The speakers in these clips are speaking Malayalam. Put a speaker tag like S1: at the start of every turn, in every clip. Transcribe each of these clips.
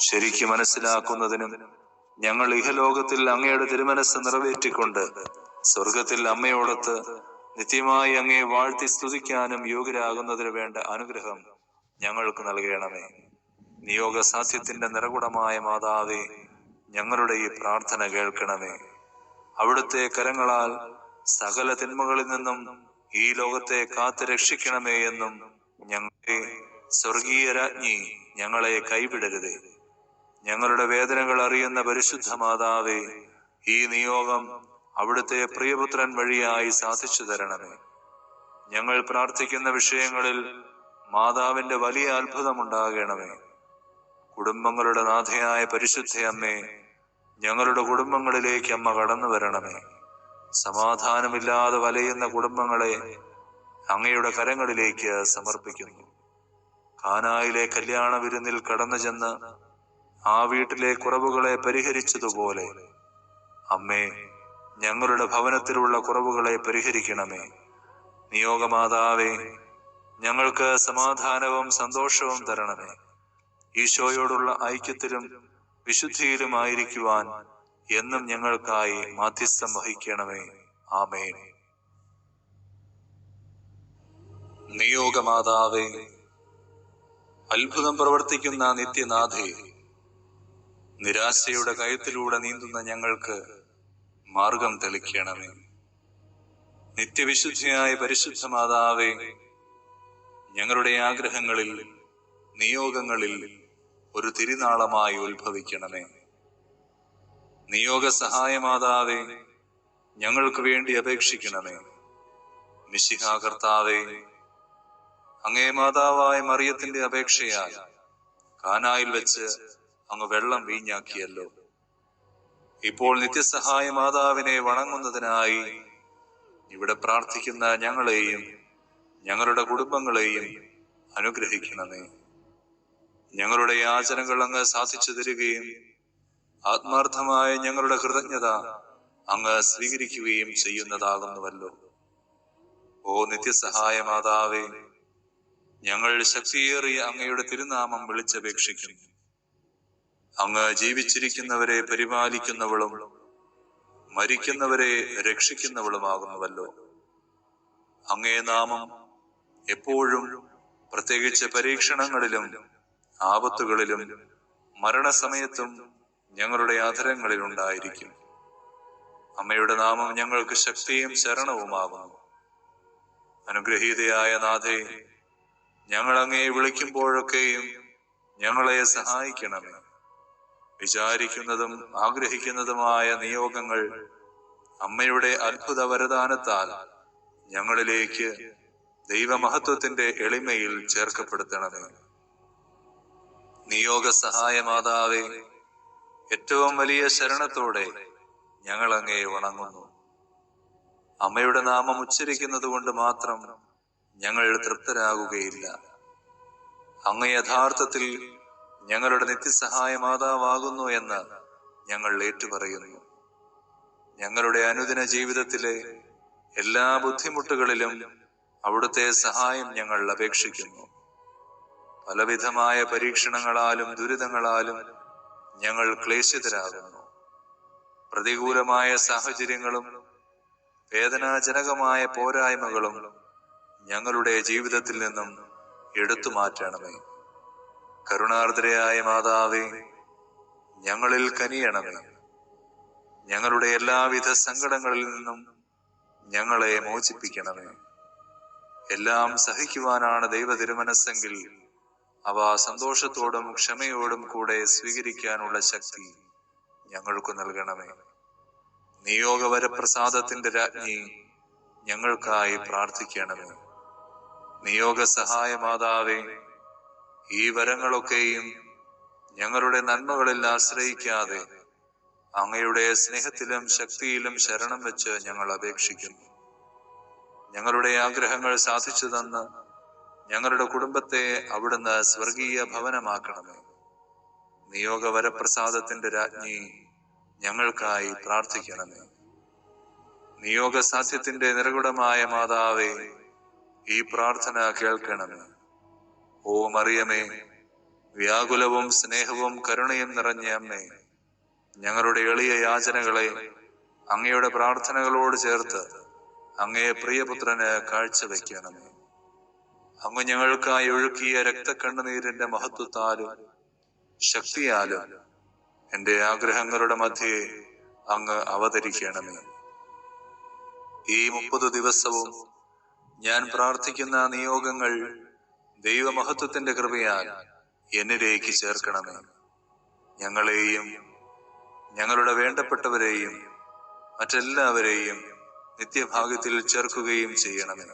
S1: ശരിക്കും മനസ്സിലാക്കുന്നതിനും ഞങ്ങൾ ഇഹലോകത്തിൽ അങ്ങയുടെ തിരുമനസ് നിറവേറ്റിക്കൊണ്ട് സ്വർഗത്തിൽ അമ്മയോടൊത്ത് നിത്യമായി അങ്ങയെ വാഴ്ത്തി സ്തുതിക്കാനും യോഗ്യരാകുന്നതിന് വേണ്ട അനുഗ്രഹം ഞങ്ങൾക്ക് നൽകണമേ. നിയോഗ സാധ്യത്തിന്റെ നിറകുടമായ മാതാവേ, ഞങ്ങളുടെ ഈ പ്രാർത്ഥന കേൾക്കണമേ. അവിടുത്തെ കരങ്ങളാൽ സകല തിന്മകളിൽ നിന്നും ഈ ലോകത്തെ കാത്തു രക്ഷിക്കണമേ എന്നും ഞങ്ങളെ സ്വർഗീയ രാജ്ഞി ഞങ്ങളെ കൈവിടരുതേ. ഞങ്ങളുടെ വേദനകൾ അറിയുന്ന പരിശുദ്ധ മാതാവേ, ഈ നിയോഗം അവിടുത്തെ പ്രിയപുത്രൻ വഴിയായി സാധിച്ചു തരണമേ. ഞങ്ങൾ പ്രാർത്ഥിക്കുന്ന വിഷയങ്ങളിൽ മാതാവിന്റെ വലിയ അത്ഭുതമുണ്ടാകണമേ. കുടുംബങ്ങളുടെ നാഥയായ പരിശുദ്ധ അമ്മേ, ഞങ്ങളുടെ കുടുംബങ്ങളിലേക്ക് അമ്മ കടന്നു വരണമേ. സമാധാനമില്ലാതെ വലയുന്ന കുടുംബങ്ങളെ അങ്ങയുടെ കരങ്ങളിലേക്ക് സമർപ്പിക്കുന്നു. കാനായിലെ കല്യാണ വിരുന്നിൽ കടന്നു ചെന്ന് ആ വീട്ടിലെ കുറവുകളെ പരിഹരിച്ചതുപോലെ അമ്മേ, ഞങ്ങളുടെ ഭവനത്തിലുള്ള കുറവുകളെ പരിഹരിക്കണമേ. നിയോഗമാതാവേ, ഞങ്ങൾക്ക് സമാധാനവും സന്തോഷവും തരണമേ. ഈശോയോടുള്ള ഐക്യത്തിലും വിശുദ്ധിയിലും ആയിരിക്കുവാൻ എന്നും ഞങ്ങൾക്കായി മാധ്യസ്ഥം വഹിക്കണമേ. ആമേൻ. നിയോഗമാതാവേ, അത്ഭുതം പ്രവർത്തിക്കുന്ന നിത്യനാഥേ, നിരാശയുടെ കയത്തിലൂടെ നീന്തുന്ന ഞങ്ങൾക്ക് മാർഗം തെളിക്കണമേ. നിത്യവിശുദ്ധിയായ പരിശുദ്ധ മാതാവേ, ഞങ്ങളുടെ ആഗ്രഹങ്ങളിൽ നിയോഗങ്ങളിൽ ഒരു തിരുനാളമായി ഉത്ഭവിക്കണമേ. നിയോഗ സഹായമാതാവേ, ഞങ്ങൾക്ക് വേണ്ടി അപേക്ഷിക്കണമേ. മിശിഹാ കർത്താവേ, അങ്ങേ മാതാവായ മറിയത്തിന്റെ അപേക്ഷയാൽ കാനായിൽ വെച്ച് അങ്ങ് വെള്ളം വീഞ്ഞാക്കിയല്ലോ. ഇപ്പോൾ നിത്യസഹായ മാതാവിനെ വണങ്ങുന്നതിനായി ഇവിടെ പ്രാർത്ഥിക്കുന്ന ഞങ്ങളെയും ഞങ്ങളുടെ കുടുംബങ്ങളെയും അനുഗ്രഹിക്കണമേ. ഞങ്ങളുടെ യാചനകൾ അങ്ങ് സാധിച്ചു തരികയും ആത്മാർത്ഥമായ ഞങ്ങളുടെ കൃതജ്ഞത അങ്ങ് സ്വീകരിക്കുകയും ചെയ്യുന്നതാകുന്നുവല്ലോ. ഓ നിത്യസഹായ മാതാവേ, ഞങ്ങൾ ശക്തിയേറിയ അങ്ങയുടെ തിരുനാമം വിളിച്ചപേക്ഷിക്കുന്നു. അങ്ങ് ജീവിച്ചിരിക്കുന്നവരെ പരിപാലിക്കുന്നവളും മരിക്കുന്നവരെ രക്ഷിക്കുന്നവളുമാകുന്നുവല്ലോ. അങ്ങേ നാമം എപ്പോഴും, പ്രത്യേകിച്ച് പരീക്ഷണങ്ങളിലും ആപത്തുകളിലും മരണസമയത്തും ഞങ്ങളുടെ അധരങ്ങളിൽ ഉണ്ടായിരിക്കും. അമ്മയുടെ നാമം ഞങ്ങൾക്ക് ശക്തിയും ശരണവുമാകുന്നു. അനുഗ്രഹീതയായ നാഥേ, ഞങ്ങൾ അങ്ങയെ വിളിക്കുമ്പോഴൊക്കെയും ഞങ്ങളെ സഹായിക്കണമേ. വിചാരിക്കുന്നതും ആഗ്രഹിക്കുന്നതുമായ നിയോഗങ്ങൾ അമ്മയുടെ അത്ഭുത വരദാനത്താൽ ഞങ്ങളിലേക്ക് ദൈവമഹത്വത്തിന്റെ എളിമയിൽ ചേർക്കപ്പെടുത്തണമേ. നിയോഗ സഹായ മാതാവേ, ഏറ്റവും വലിയ ശരണത്തോടെ ഞങ്ങൾ അങ്ങയെ വണങ്ങുന്നു. അമ്മയുടെ നാമം ഉച്ചരിക്കുന്നത് കൊണ്ട് മാത്രം ഞങ്ങൾ തൃപ്തരാകുകയില്ല. അങ്ങ് യഥാർത്ഥത്തിൽ ഞങ്ങളുടെ നിത്യസഹായ മാതാവാകുന്നു എന്ന് ഞങ്ങൾ ഏറ്റുപറയുന്നു. ഞങ്ങളുടെ അനുദിന ജീവിതത്തിലെ എല്ലാ ബുദ്ധിമുട്ടുകളിലും അവിടുത്തെ സഹായം ഞങ്ങൾ അപേക്ഷിക്കുന്നു. പലവിധമായ പരീക്ഷണങ്ങളാലും ദുരിതങ്ങളാലും ഞങ്ങൾ ക്ലേശിതരാകുന്നു. പ്രതികൂലമായ സാഹചര്യങ്ങളും വേദനാജനകമായ പോരായ്മകളും ഞങ്ങളുടെ ജീവിതത്തിൽ നിന്നും എടുത്തു മാറ്റണമേ. കരുണാർദ്രയായ മാതാവേ, ഞങ്ങളിൽ കനിയണമേ. ഞങ്ങളുടെ എല്ലാവിധ സങ്കടങ്ങളിൽ നിന്നും ഞങ്ങളെ മോചിപ്പിക്കണമേ. എല്ലാം സഹിക്കുവാനാണ് ദൈവ തിരുമനസ്സെങ്കിൽ അവ സന്തോഷത്തോടും ക്ഷമയോടും കൂടെ സ്വീകരിക്കാനുള്ള ശക്തി ഞങ്ങൾക്ക് നൽകണമേ. നിയോഗവരപ്രസാദത്തിന്റെ രാജ്ഞി, ഞങ്ങൾക്കായി പ്രാർത്ഥിക്കണമേ. നിയോഗ സഹായ മാതാവേ, ഈ വരങ്ങളൊക്കെയും ഞങ്ങളുടെ നന്മകളിൽ ആശ്രയിക്കാതെ അങ്ങയുടെ സ്നേഹത്തിലും ശക്തിയിലും ശരണം വെച്ച് ഞങ്ങൾ അപേക്ഷിക്കുന്നു. ഞങ്ങളുടെ ആഗ്രഹങ്ങൾ സാധിച്ചു തന്ന് ഞങ്ങളുടെ കുടുംബത്തെ അവിടുന്ന് സ്വർഗീയ ഭവനമാക്കണമേ. നിയോഗ വരപ്രസാദത്തിന്റെ രാജ്ഞി, ഞങ്ങൾക്കായി പ്രാർത്ഥിക്കണമേ. നിയോഗ സാധ്യത്തിന്റെ നിറകുടമായ മാതാവേ, ഈ പ്രാർത്ഥന കേൾക്കണമേ. ഓ മറിയമേ, വ്യാകുലവും സ്നേഹവും കരുണയും നിറഞ്ഞ അമ്മേ, ഞങ്ങളുടെ എളിയ യാചനകളെ അങ്ങയുടെ പ്രാർത്ഥനകളോട് ചേർത്ത് അങ്ങയെ പ്രിയപുത്രന് കാഴ്ചവെക്കണമേ. അങ്ങ് ഞങ്ങൾക്കായി ഒഴുക്കിയ രക്തക്കണ്ണുനീരിന്റെ മഹത്വത്താലും ശക്തിയാലും എന്റെ ആഗ്രഹങ്ങളുടെ മധ്യേ അങ്ങ് അവതരിക്കണമേ. ഈ 30 ദിവസവും ഞാൻ പ്രാർത്ഥിക്കുന്ന നിയോഗങ്ങൾ ദൈവമഹത്വത്തിന്റെ കൃപയാൽ എന്നിലേക്ക് ചേർക്കണമേ. ഞങ്ങളെയും ഞങ്ങളുടെ വേണ്ടപ്പെട്ടവരെയും മറ്റെല്ലാവരെയും നിത്യഭാഗ്യത്തിൽ ചേർക്കുകയും ചെയ്യണമേ.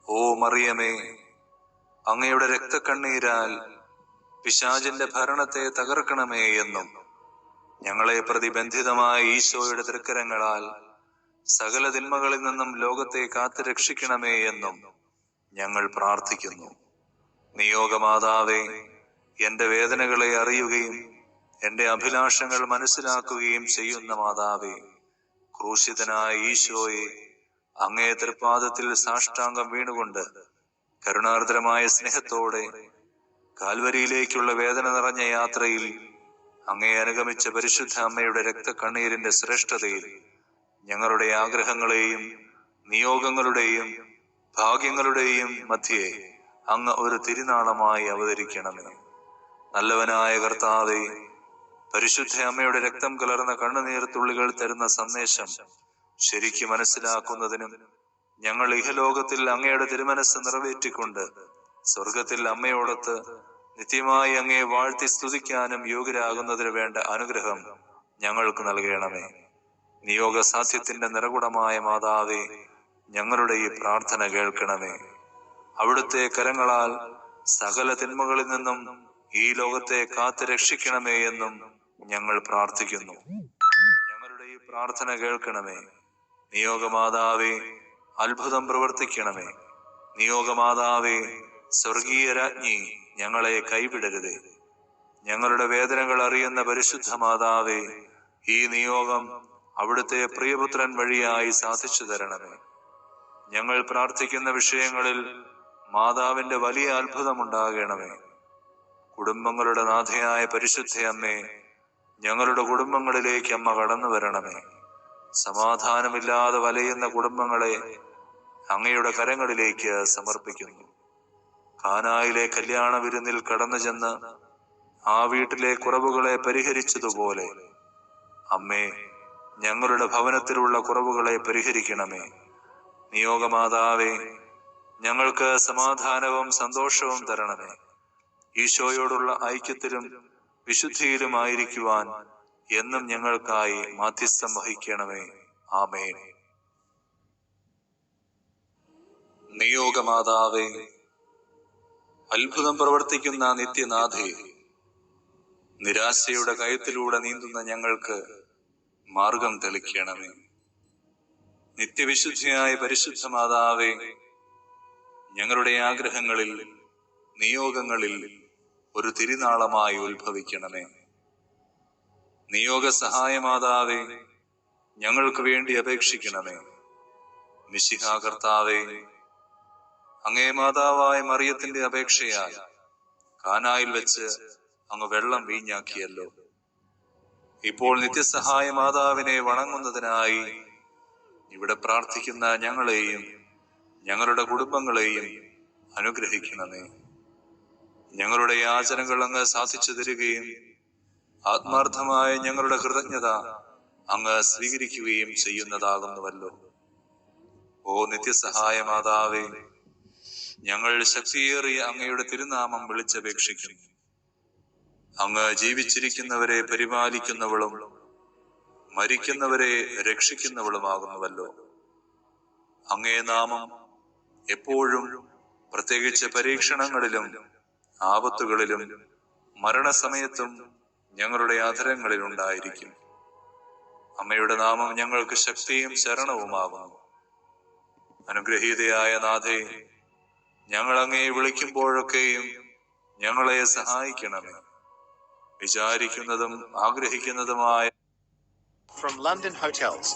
S1: ഓ മറിയമേ, അങ്ങയുടെ രക്തക്കണ്ണീരാൽ പിശാചിന്റെ ഭരണത്തെ തകർക്കണമേ എന്നും ഞങ്ങളെ പ്രതിബന്ധിതമായ ഈശോയുടെ തൃക്കരങ്ങളാൽ സകല തിന്മകളിൽ നിന്നും ലോകത്തെ കാത്തു രക്ഷിക്കണമേ എന്നും ഞങ്ങൾ പ്രാർത്ഥിക്കുന്നു. നിയോഗമാതാവേ, എന്റെ വേദനകളെ അറിയുകയും എന്റെ അഭിലാഷങ്ങൾ മനസ്സിലാക്കുകയും ചെയ്യുന്ന മാതാവേ, ക്രൂശിതനായ ഈശോയെ അങ്ങേ തൃപ്പാദത്തിൽ സാഷ്ടാംഗം വീണുകൊണ്ട് കരുണാർദ്രമായ സ്നേഹത്തോടെ കാൽവരിയിലേക്കുള്ള വേദന നിറഞ്ഞ യാത്രയിൽ അങ്ങേ അനുഗമിച്ച പരിശുദ്ധ അമ്മയുടെ രക്തക്കണ്ണീരിന്റെ ശ്രേഷ്ഠതയിൽ ഞങ്ങളുടെ ആഗ്രഹങ്ങളെയും നിയോഗങ്ങളുടെയും ഭാഗ്യങ്ങളുടെയും മധ്യേ അങ്ങ് ഒരു തിരുനാളമായി അവതരിക്കണമേ. നല്ലവനായ കർത്താവേ, പരിശുദ്ധ അമ്മയുടെ രക്തം കലർന്ന കണ്ണുനീർ തുള്ളികൾ തരുന്ന സന്ദേശം ശരിക്കും മനസ്സിലാക്കുന്നതിനും ഞങ്ങൾ ഇഹലോകത്തിൽ അങ്ങയുടെ തിരുമനസ് നിറവേറ്റിക്കൊണ്ട് സ്വർഗത്തിൽ അമ്മയോടൊത്ത് നിത്യമായി അങ്ങയെ വാഴ്ത്തി സ്തുതിക്കാനും യോഗ്യരാകുന്നതിന് വേണ്ട അനുഗ്രഹം ഞങ്ങൾക്ക് നൽകണമേ. നിയോഗ സാധ്യത്തിന്റെ നിറകുടമായ മാതാവേ, ഞങ്ങളുടെ ഈ പ്രാർത്ഥന കേൾക്കണമേ. അവിടുത്തെ കരങ്ങളാൽ സകല തിന്മകളിൽ നിന്നും ഈ ലോകത്തെ കാത്തു രക്ഷിക്കണമേ എന്നും ഞങ്ങൾ പ്രാർത്ഥിക്കുന്നു. ഞങ്ങളുടെ ഈ പ്രാർത്ഥന കേൾക്കണമേ. നിയോഗമാതാവേ, അത്ഭുതം പ്രവർത്തിക്കണമേ. നിയോഗമാതാവേ, സ്വർഗീയ രാജ്ഞി, ഞങ്ങളെ കൈവിടരുതേ. ഞങ്ങളുടെ വേദനകൾ അറിയുന്ന പരിശുദ്ധ മാതാവേ, ഈ നിയോഗം അവിടുത്തെ പ്രിയപുത്രൻ വഴിയായി സാധിച്ചു തരണമേ. ഞങ്ങൾ പ്രാർത്ഥിക്കുന്ന വിഷയങ്ങളിൽ മാതാവിന്റെ വലിയ അത്ഭുതമുണ്ടാകണമേ. കുടുംബങ്ങളുടെ നാഥയായ പരിശുദ്ധ അമ്മേ, ഞങ്ങളുടെ കുടുംബങ്ങളിലേക്ക് അമ്മ കടന്നു വരണമേ. സമാധാനമില്ലാതെ വലയുന്ന കുടുംബങ്ങളെ അങ്ങയുടെ കരങ്ങളിലേക്ക് സമർപ്പിക്കുന്നു. കാനായിലെ കല്യാണ വിരുന്നിൽ കടന്നു ചെന്ന് ആ വീട്ടിലെ കുറവുകളെ പരിഹരിച്ചതുപോലെ അമ്മേ, ഞങ്ങളുടെ ഭവനത്തിലുള്ള കുറവുകളെ പരിഹരിക്കണമേ. നിയോഗമാതാവേ, ഞങ്ങൾക്ക് സമാധാനവും സന്തോഷവും തരണമേ. ഈശോയോടുള്ള ഐക്യത്തിലും വിശുദ്ധിയിലുമായിരിക്കുവാൻ എന്നും ഞങ്ങൾക്കായി മാധ്യസ്ഥം വഹിക്കണമേ. ആമേൻ. നിയോഗമാതാവേ, അത്ഭുതം പ്രവർത്തിക്കുന്ന നിത്യനാഥേ, നിരാശയുടെ കയത്തിലൂടെ നീന്തുന്ന ഞങ്ങൾക്ക് മാർഗം തെളിക്കണമേ. നിത്യവിശുദ്ധിയായ പരിശുദ്ധ മാതാവേ, ഞങ്ങളുടെ ആഗ്രഹങ്ങളിൽ നിയോഗങ്ങളിൽ ഒരു തിരുനാളമായി ഉത്ഭവിക്കണമേ. നിയോഗ സഹായ മാതാവേ, ഞങ്ങൾക്ക് വേണ്ടി അപേക്ഷിക്കണമേ. മിശിഹാ കർത്താവേ, അങ്ങേ മാതാവായ മറിയത്തിന്റെ അപേക്ഷയാൽ കാനായിൽ വെച്ച് അങ്ങ് വെള്ളം വീഞ്ഞാക്കിയല്ലോ. ഇപ്പോൾ നിത്യസഹായ മാതാവിനെ വണങ്ങുന്നതിനായി ഇവിടെ പ്രാർത്ഥിക്കുന്ന ഞങ്ങളെയും ഞങ്ങളുടെ കുടുംബങ്ങളെയും അനുഗ്രഹിക്കണമേ. ഞങ്ങളുടെ യാചനകൾ അങ്ങ് സാധിച്ചു തരികയും ആത്മാർത്ഥമായ ഞങ്ങളുടെ കൃതജ്ഞത അങ്ങ് സ്വീകരിക്കുകയും ചെയ്യുന്നതാകുന്നുവല്ലോ. ഓ നിത്യസഹായ മാതാവേ, ഞങ്ങൾ ശക്തിയേറിയ അങ്ങയുടെ തിരുനാമം വിളിച്ചപേക്ഷിക്കുന്നു. അങ്ങ് ജീവിച്ചിരിക്കുന്നവരെ പരിപാലിക്കുന്നവളും മരിക്കുന്നവരെ രക്ഷിക്കുന്നവളുമാകുന്നുവല്ലോ. അങ്ങേ നാമം എപ്പോഴും, പ്രത്യേകിച്ച് പരീക്ഷണങ്ങളിലും ആപത്തുകളിലും മരണസമയത്തും ഞങ്ങളുടെ അധരങ്ങളിൽ ഉണ്ടായിരിക്കും. അമ്മയുടെ നാമം ഞങ്ങൾക്ക് ശക്തിയും ശരണവുമാകുന്നു. അനുഗ്രഹീതയായ നാഥേ, ഞങ്ങൾ അങ്ങയെ വിളിക്കുമ്പോഴൊക്കെയും ഞങ്ങളെ സഹായിക്കണമേ. വിചാരിക്കുന്നതും ആഗ്രഹിക്കുന്നതുമായ
S2: From London Hotels.